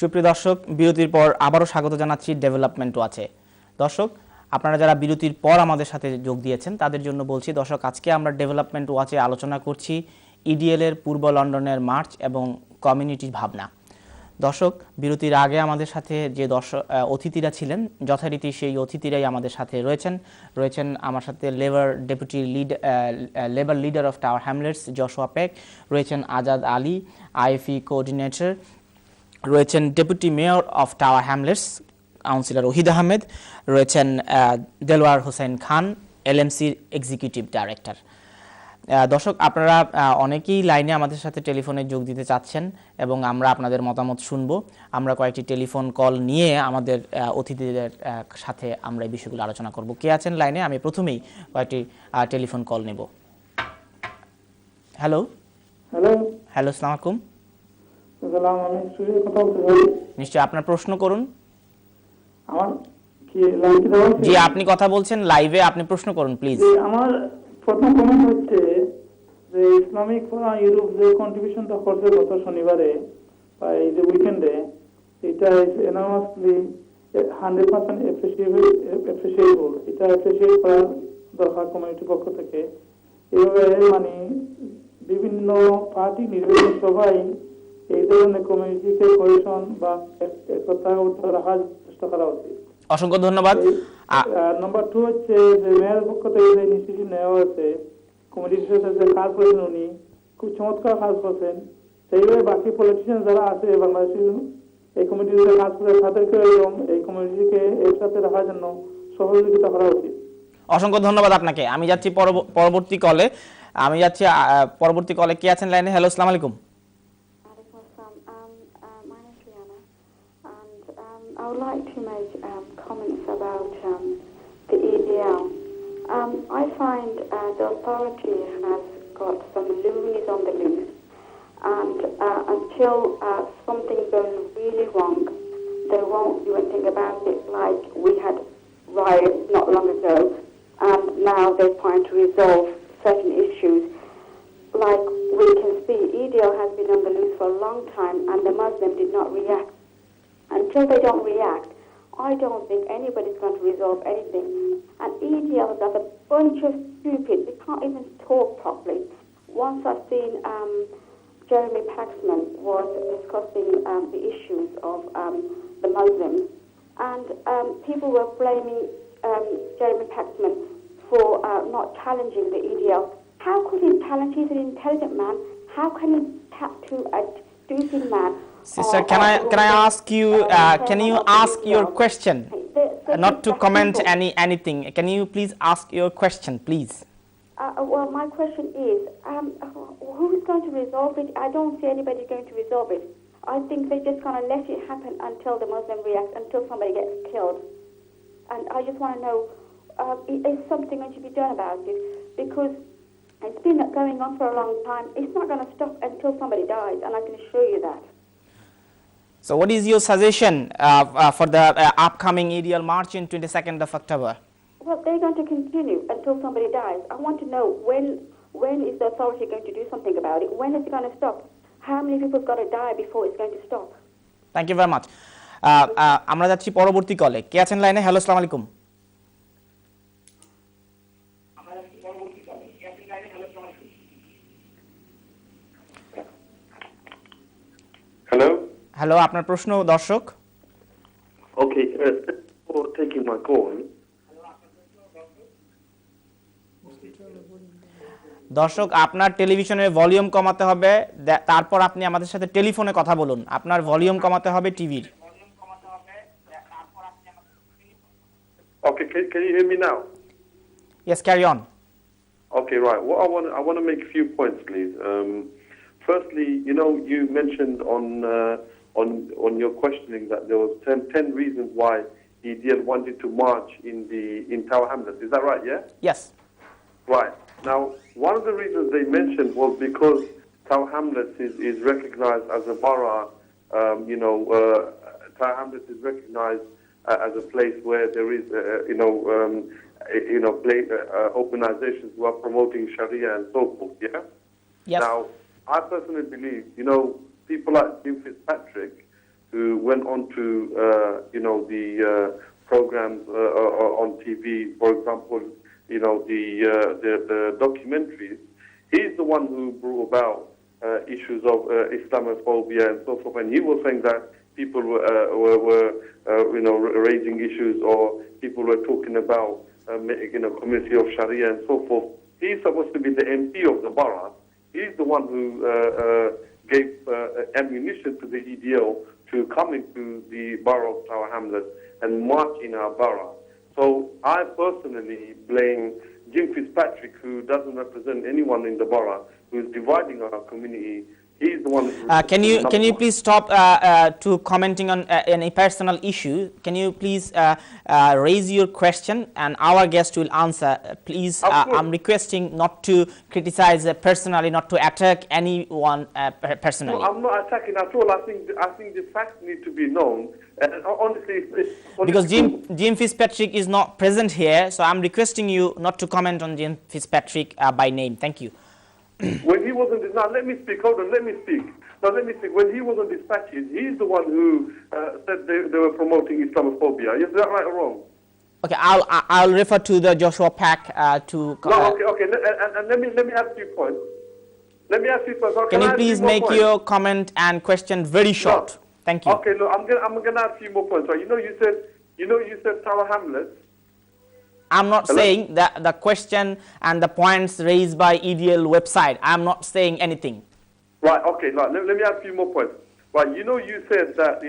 সুপ্রিয় দর্শক, বিরতির পর আবারও স্বাগত জানাচ্ছি ডেভেলপমেন্ট ওয়াচে। দর্শক, আপনারা যারা বিরতির পর আমাদের সাথে যোগ দিয়েছেন তাদের জন্য বলছি, দর্শক আজকে আমরা ডেভেলপমেন্ট ওয়াচে আলোচনা করছি EDL এর পূর্ব লন্ডনের মার্চ এবং কমিউনিটির ভাবনা। দর্শক, বিরতির আগে আমাদের সাথে যে অতিথিরা ছিলেন যথারীতি সেই অতিথিরাই আমাদের সাথে রয়েছেন আমার সাথে labour leader of Tower Hamlets Joshua Peck, রয়েছেন আজাদ আলী IFE কোঅর্ডিনেটর, রয়েছেন deputy mayor of Tower Hamlets councillor Ohid Ahmed, রয়েছেন দেলওয়ার হোসেন খান LMCর এক্সিকিউটিভ ডাইরেক্টর। দর্শক, আপনারা অনেকেই লাইনে আমাদের সাথে টেলিফোনে যোগ দিতে চাচ্ছেন এবং আমরা আপনাদের মতামত শুনবো। আমরা কয়েকটি টেলিফোন কল নিয়ে আমাদের অতিথিদের সাথে আমরা এই বিষয়গুলো আলোচনা করব। কে আছেন লাইনে? আমি প্রথমেই কয়েকটি টেলিফোন কল নেব। হ্যালো হ্যালো হ্যালো আসসালামু আলাইকুম। সালাম, আমি সুজয় কথা বলতে চাই। নিশ্চয়ই আপনার প্রশ্ন করুন। আমার কি লাইভ দেওয়া আছে? জি, আপনি কথা বলছেন লাইভে, আপনি প্রশ্ন করুন প্লিজ। আমার প্রথম কমেন্ট হচ্ছে যে ইসলামিক ফোরাম ইউরোপ যে কন্ট্রিবিউশনটা করছে গত শনিবারে বা এই যে উইকেন্ডে, এটা এনার্মাসলি 100% অ্যাপ্রিসিয়েবল। এটা অ্যাপ্রিসিয়েট করার দরকার কমিউনিটির পক্ষ থেকে। এইভাবে মানে বিভিন্ন পার্টি নির্বাচন সবাই এই ধরনের কমিউনিটিকে কোহেশন বা একতা রাখার চেষ্টা করা উচিত। অসংখ্য ধন্যবাদ। নাম্বার 2 হচ্ছে যে মেয়রের পক্ষ থেকে যে ইনিশিয়েটিভ নেওয়া হয়েছে কমিউনিটির সাথে যে কাজ করেছেন, উনি খুব চমৎকার কাজ করছেন। সেইভাবে বাকি পলিটিশিয়ান যারা আছে বাংলাদেশের এই কমিউনিটিতে কাজ করে তাদেরকে এই কমিউনিটিকে একসাথে রাখার জন্য সহযোগিতা করা উচিত। অসংখ্য ধন্যবাদ আপনাকে। আমি যাচ্ছি পরবর্তী কলে। কে আছেন লাইনে? হ্যালো আসসালামু আলাইকুম। I would like to make comments about the EDL. I find the authority has got some loonies on the loose, and until something goes really wrong, they won't do anything about it. Like we had riots not long ago, and now they're trying to resolve certain issues. Like we can see, EDL has been on the loose for a long time, and the Muslim did not react. Until they don't react, I don't think anybody's going to resolve anything. And EDL is like a bunch of stupid. They can't even talk properly. Once I've seen Jeremy Paxman was discussing the issues of the Muslims, and people were blaming Jeremy Paxman for not challenging the EDL. How could he challenge? He's an intelligent man. How can he tap to a stupid man? Sister, can I ask you? Can you ask your question? Not to comment anything. Can you please ask your question, please? Well, my question is, who's going to resolve it? I don't see anybody going to resolve it. I think they're just going to let it happen until the Muslim reacts, until somebody gets killed. And I just want to know, is something going to be done about it? Because it's been going on for a long time. It's not going to stop until somebody dies, and I can assure you that. So what is your suggestion for the upcoming EDL march in 22nd of October? Well, they're going to continue until somebody dies. I want to know when is the authority going to do something about it? When is it going to stop? How many people have got to die before it's going to stop? Thank you very much. আমরা যাচ্ছি পরবর্তী কলে। কে আছেন লাইনে? Hello আসসালামু আলাইকুম। Hello hello, আপনার প্রশ্ন দর্শক। Okay, for taking my call. দর্শক, আপনার টেলিভিশনের ভলিউম কমাতে হবে, তারপর আপনি আমাদের সাথে টেলিফোনে কথা বলুন। আপনার ভলিউম কমাতে হবে টিভির। Okay, can you hear me now? Yes, carry on. Okay, right. Well, I want to make a few points, please. Firstly, you mentioned on your questioning that there was 10 reasons why EDL wanted to march in Tower Hamlets. Is that right? Yeah. Yes. Right. Now, one of the reasons they mentioned was because Tower Hamlets is recognized as a borough. Tower Hamlets is recognized as a place where there is, organizations who are promoting Sharia and so forth. Yeah. Yes. Now, I personally believe, people like Jim Fitzpatrick who went on to, the programs on TV, for example, the documentaries. He's the one who brought about issues of Islamophobia and so forth. And he was saying that people were raising issues, or people were talking about, community of Sharia and so forth. He's supposed to be the MP of the borough. He's the one who gave ammunition to the EDL to come into the borough of Tower Hamlets and march in our borough. So I personally blame Jim Fitzpatrick, who doesn't represent anyone in the borough, who is dividing our community. He's the one. Can you please stop to commenting on any personal issue? Can you please raise your question and our guest will answer? Please, I'm requesting not to criticize personally, not to attack anyone personally. No, I'm not attacking at all. I think the facts need to be known. Honestly, because Jim Fitzpatrick is not present here, so I'm requesting you not to comment on Jim Fitzpatrick by name. Thank you. When he was on this, now let me speak. Hold on, let me speak. Now let me speak. When he was on dispatches, he's the one who said they were promoting Islamophobia. Is that right or wrong? Okay, I'll refer to the Joshua Peck to. No, okay. And let me ask you points. Let me ask you first. Can you please make your comment and question very short? No. Thank you. Okay, look, I'm gonna ask you more points. Right? You said Tower Hamlets. I'm not saying that the question and the points raised by EDL website. I'm not saying anything. Right. Okay. Let me ask you more points. Right. You said that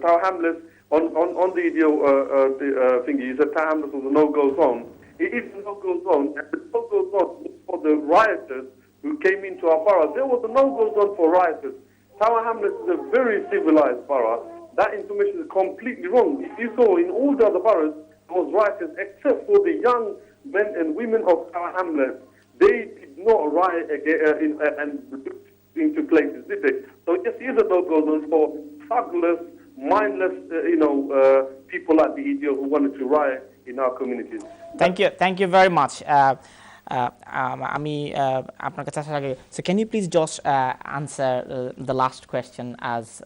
Tower Hamlets on the EDL thingy. You said Tower Hamlets was a no-go zone. It is a no-go zone, and the no-go zone for the rioters who came into our borough. There was a no-go zone for rioters. Tower Hamlets is a very civilized borough. That information is completely wrong. If you saw in all the other boroughs, was rioters, except for the young men and women of Tower Hamlets. They did not riot and into places, did they? So just use a no-go zone for thugless, mindless, people like the EDL who wanted to riot in our communities. Thank you very much. So can you please just answer the last question as.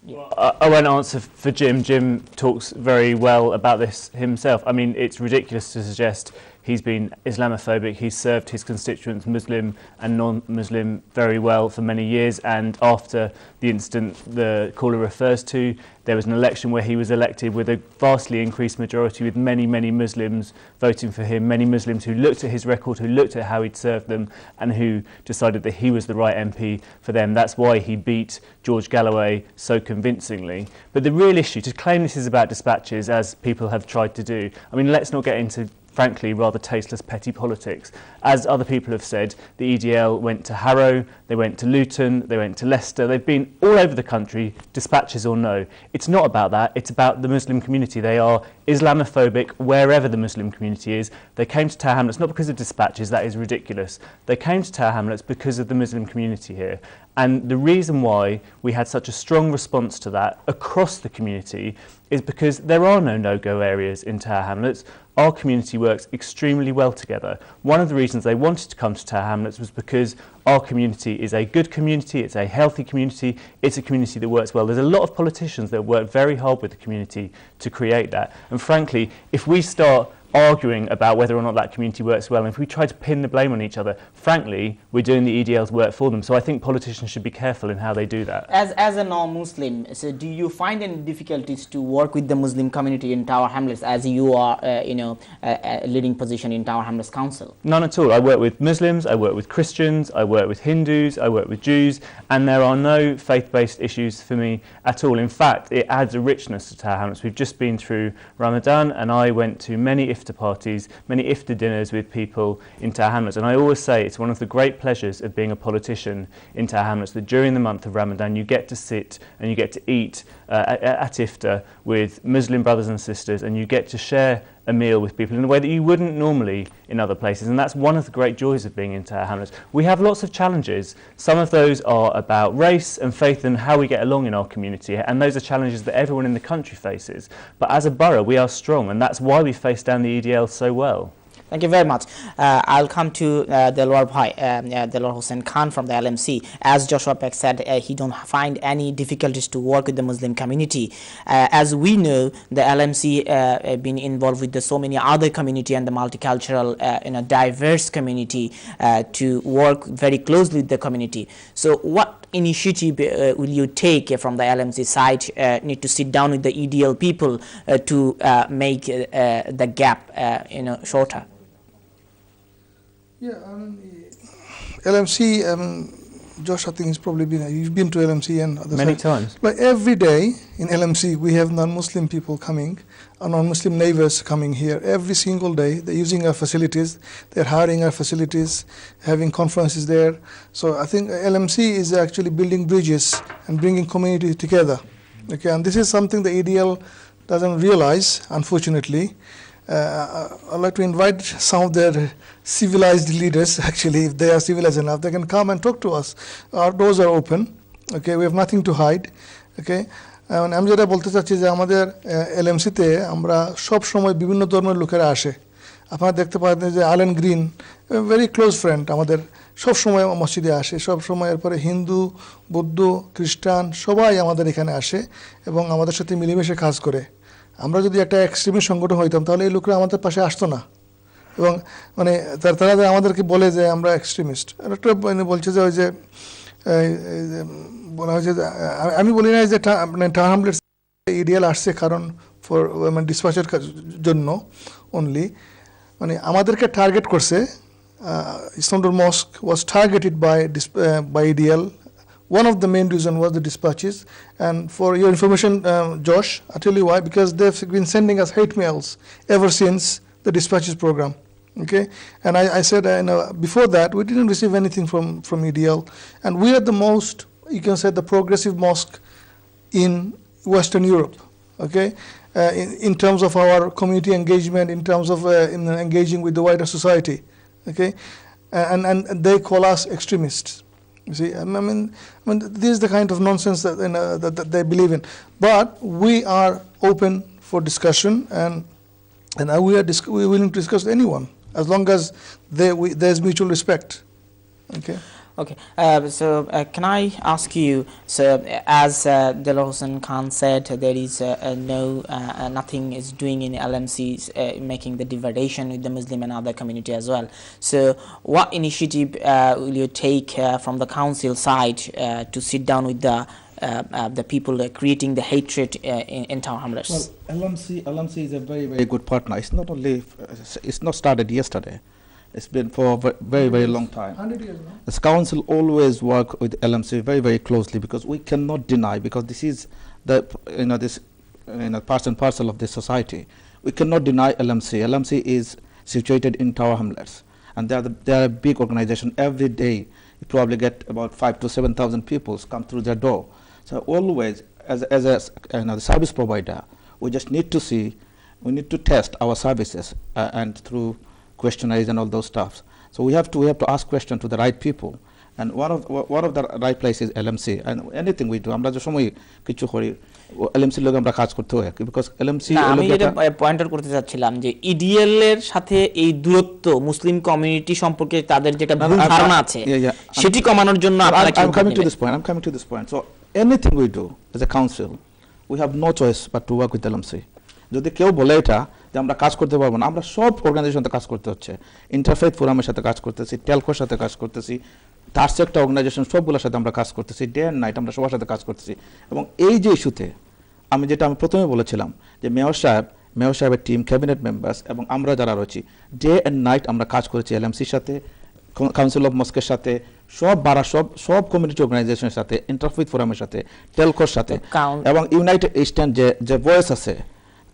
Well, I won't answer for Jim. Jim talks very well about this himself. I mean, it's ridiculous to suggest he's been Islamophobic. He's served his constituents, Muslim and non-Muslim, very well for many years. And after the incident the caller refers to, there was an election where he was elected with a vastly increased majority, with many, many Muslims voting for him, many Muslims who looked at his record, who looked at how he'd served them, and who decided that he was the right MP for them. That's why he beat George Galloway so convincingly. But the real issue, to claim this is about dispatches, as people have tried to do, I mean, let's not get into frankly, rather tasteless petty politics. As other people have said, the EDL went to Harrow, they went to Luton, they went to Leicester. They've been all over the country, dispatches or no. It's not about that. It's about the Muslim community. They are Islamophobic wherever the Muslim community is. They came to Tower Hamlets not because of dispatches, that is ridiculous. They came to Tower Hamlets because of the Muslim community here. And the reason why we had such a strong response to that across the community is because there are no-go areas in Tower Hamlets. Our community works extremely well together. One of the reasons they wanted to come to Tower Hamlets was because our community is a good community, it's a healthy community, it's a community that works well. There's a lot of politicians that work very hard with the community to create that. And frankly, if we start arguing about whether or not that community works well, and if we try to pin the blame on each other, frankly, we're doing the EDL's work for them. So I think politicians should be careful in how they do that. As a non-Muslim, so do you find any difficulties to work with the Muslim community in Tower Hamlets, as you are, a leading position in Tower Hamlets Council? None at all. I work with Muslims, I work with Christians, I work with Hindus, I work with Jews, and there are no faith-based issues for me at all. In fact, it adds a richness to Tower Hamlets. We've just been through Ramadan, and I went to many iftar parties, many iftar dinners with people in Tower Hamlets, and I always say it's one of the great pleasures of being a politician in Tower Hamlets that during the month of Ramadan you get to sit and you get to eat at iftar with Muslim brothers and sisters, and you get to share a meal with people in a way that you wouldn't normally in other places, and that's one of the great joys of being in Tower Hamlets. We have lots of challenges. Some of those are about race and faith and how we get along in our community, and those are challenges that everyone in the country faces. But as a borough, we are strong, and that's why we face down the EDL so well. Thank you very much. I'll come to Dilowar Bhai, Dilowar Hossain Khan from the LMC. As Joshua Peck said, he don't find any difficulties to work with the Muslim community. As we know, the LMC been involved with so many other community and the multicultural, diverse community to work very closely with the community. So, what initiative will you take from the LMC side? Need to sit down with the EDL people to make the gap, shorter. Yeah, LMC, Josh, I think he's probably you've been to LMC and other many times. But every day in LMC, we have non-Muslim people coming, non-Muslim neighbors coming here every single day. They're using our facilities, they're hiring our facilities, having conferences there. So I think LMC is actually building bridges and bringing community together. Okay, and this is something the EDL doesn't realize, unfortunately. I'd like to invite some of their civilized leaders, actually, if they are civilized enough, they can come and talk to us. Our doors are open, okay, we have nothing to hide, okay. আমি যেটা বলতে চাচ্ছি যে আমাদের এলএমসিতে আমরা সব সময় বিভিন্ন ধর্মের লোকেরা আসে। আপনারা দেখতে পাচ্ছেন যে আলেন গ্রিন ভেরি ক্লোজ ফ্রেন্ড, আমাদের সব সময় মসজিদে আসে, সব সময়। এরপরে হিন্দু, বৌদ্ধ, খ্রিস্টান সবাই আমাদের এখানে আসে এবং আমাদের সাথে মিলেমিশে কাজ করে। আমরা যদি একটা এক্সট্রিমিস্ট সংগঠন হইতাম তাহলে এই লোকরা আমাদের পাশে আসতো না, এবং মানে তারা আমাদেরকে বলে যে আমরা এক্সট্রিমিস্ট। একটা বলছে যে ওই যে বলা হয়েছে, আমি বলি না যে টাওয়ার হ্যামলেটস ইডিএল আসছে কারণ ফর ডিসপ্যাচের জন্য অনলি, মানে আমাদেরকে টার্গেট করছে। Islampur mosque was targeted by EDL. One of the main reasons was the dispatches. And for your information, Josh, I'll tell you why. Because they've been sending us hate mails ever since the dispatches program. Okay? And I said, before that, we didn't receive anything from EDL. And we are the most, you can say, the progressive mosque in Western Europe. Okay? In terms of our community engagement, in terms of in engaging with the wider society. Okay? And they call us extremists. You see, I mean, this is the kind of nonsense that they believe in. But we are open for discussion, and we're willing to discuss with anyone as long as there's mutual respect. Okay. Okay, so can I ask you, so as Dilowar Hossain Khan said, there is nothing is doing in LMCs making the dividation with the Muslim and other community as well. So what initiative will you take from the council side to sit down with the people creating the hatred in town hamlets? Well, LMC is a very, very good partner. It's not started yesterday. It's been for a very, very long time. 100 years now. This council always work with LMC very, very closely, because we cannot deny, because this is part and parcel of this society. We cannot deny LMC. LMC is situated in Tower Hamlets, and they are a big organization. Every day, you probably get about 5,000 to 7,000 people come through their door. So always, as a service provider, we just need to test our services and through questionnaires and all those stuff. So we have to ask questions to the right people, and one of the right places is LMC. And anything we do, আমরা যে সময় কিছু করি LMC লোক আমরা কাজ করতে হয়, because LMC আমি এটা পয়েন্ট আউট করতে চাচ্ছিলাম যে ইডিএল এর সাথে এই দূরত্ব মুসলিম কমিউনিটি সম্পর্কে তাদের যেটা ভুল ধারণা আছে সেটি কমানোর জন্য আপনারা কি I'm coming to this point. So anything we do as a council, we have no choice but to work with LMC. যদি কেউ বলে এটা যে আমরা কাজ করতে পারবো না, আমরা সব অর্গানাইজেশনের সাথে কাজ করতে হচ্ছে, ইন্টারফেথ ফোরামের সাথে কাজ করতেছি, টেলকোর সাথে কাজ করতেছি, তার একটা অর্গানাইজেশন সবগুলোর সাথে আমরা কাজ করতেছি, ডে অ্যান্ড নাইট আমরা সবার সাথে কাজ করতেছি। এবং এই যে ইস্যুতে আমি প্রথমে বলেছিলাম যে মেয়র সাহেবের টিম, ক্যাবিনেট মেম্বার্স এবং আমরা যারা রয়েছি, ডে অ্যান্ড নাইট আমরা কাজ করেছি এলএমসির সাথে, কাউন্সিল অফ মস্কের সাথে, সব কমিউনিটি অর্গানাইজেশনের সাথে, ইন্টারফেথ ফোরামের সাথে, টেলকোর সাথে, এবং ইউনাইটেড ইস্টার্ন যে ভয়েস আছে,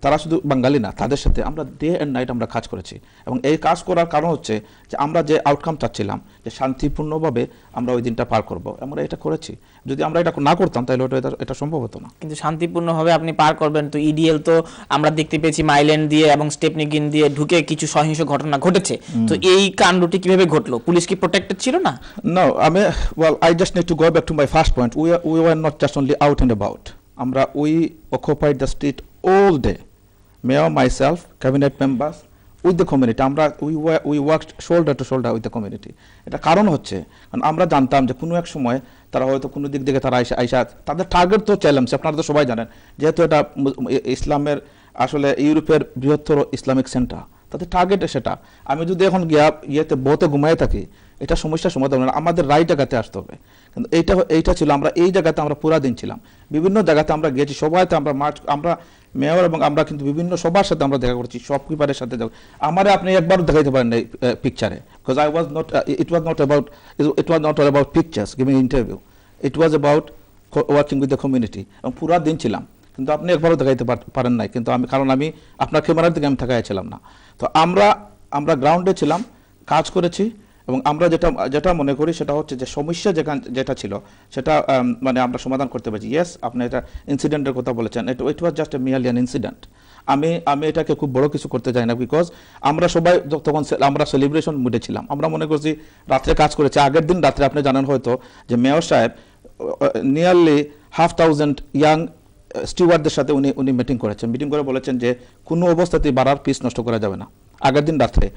তারা শুধু বাঙালি না, তাদের সাথে আমরা ডে অ্যান্ড নাইট আমরা কাজ করেছি। এবং এই কাজ করার কারণ হচ্ছে যে আমরা যে আউটকাম চাচ্ছিলাম, যে শান্তিপূর্ণভাবে আমরা ওই দিনটা পার করব, আমরা এটা করেছি। যদি আমরা এটা না করতাম তাহলে এটা সম্ভব হতো না। কিন্তু শান্তিপূর্ণভাবে আপনি পার করবেন তো ইডিএল তো আমরা দেখতে পেয়েছি মাইল্যান্ড দিয়ে এবং স্টেপনিগিন দিয়ে ঢুকে কিছু সহিংস ঘটনা ঘটেছে, তো এই কাণ্ডটি কিভাবে ঘটলো? পুলিশ কি প্রোটেক্টেড ছিল না? No, I just need to go back to my first point. We were not just only out and about. We occupied the street all day. Mayor, myself, cabinet members, with the community. আমরা we work shoulder to shoulder with the community. এটা কারণ হচ্ছে কারণ আমরা জানতাম যে কোনো এক সময় তারা হয়তো কোনো দিক থেকে তারা আইসা তাদের টার্গেট তো চ্যালেঞ্জ, আপনারা তো সবাই জানেন, যেহেতু এটা ইসলামের আসলে ইউরোপের বৃহত্তর ইসলামিক সেন্টার, তাদের টার্গেট সেটা। আমি যদি এখন গিয়া ইয়েতে বতে ঘুমায় থাকি, এটা সমস্যার সমাধান না, আমাদের রাইট জায়গাতে আসতে হবে। কিন্তু এইটা ছিল আমরা এই জায়গাতে আমরা পুরা দিন ছিলাম, বিভিন্ন জায়গাতে আমরা গিয়েছি, সবাইতে আমরা আমরা মেয়র এবং আমরা কিন্তু বিভিন্ন সবার সাথে আমরা দেখা করছি, শপকিপারের সাথে আমারে আপনি একবারও দেখাইতে পারেন এই পিকচারে, because I was not it was not about pictures giving interview, it was about working with the community, এবং পুরা দিন ছিলাম, কিন্তু আপনি একবারও দেখাইতে পারেন নাই, কিন্তু কারণ আমি আপনার ক্যামেরার দিকে আমি থাকাইছিলাম না। তো আমরা গ্রাউন্ডে ছিলাম, কাজ করেছি, এবং আমরা যেটা মনে করি সেটা হচ্ছে যে সমস্যা যেটা ছিল সেটা মানে আমরা সমাধান করতে পারছি। ইয়েস, আপনি এটা ইনসিডেন্টের কথা বলেছেন, it was just a merely an incident. আমি এটাকে খুব বড় কিছু করতে চাই না, বিকজ আমরা সবাই তখন আমরা সেলিব্রেশন মুডে ছিলাম, আমরা মনে করছি রাত্রে কাজ করেছি। আগের দিন রাত্রে আপনি জানেন হয়তো যে মেয়র সাহেব নিয়ারলি 5,000 ইয়াং স্টিওয়ার্ডদের সাথে উনি মিটিং করে বলেছেন যে কোনো অবস্থাতেই বাড়ার পিস নষ্ট করা যাবে না, আগের দিন রাত্রে।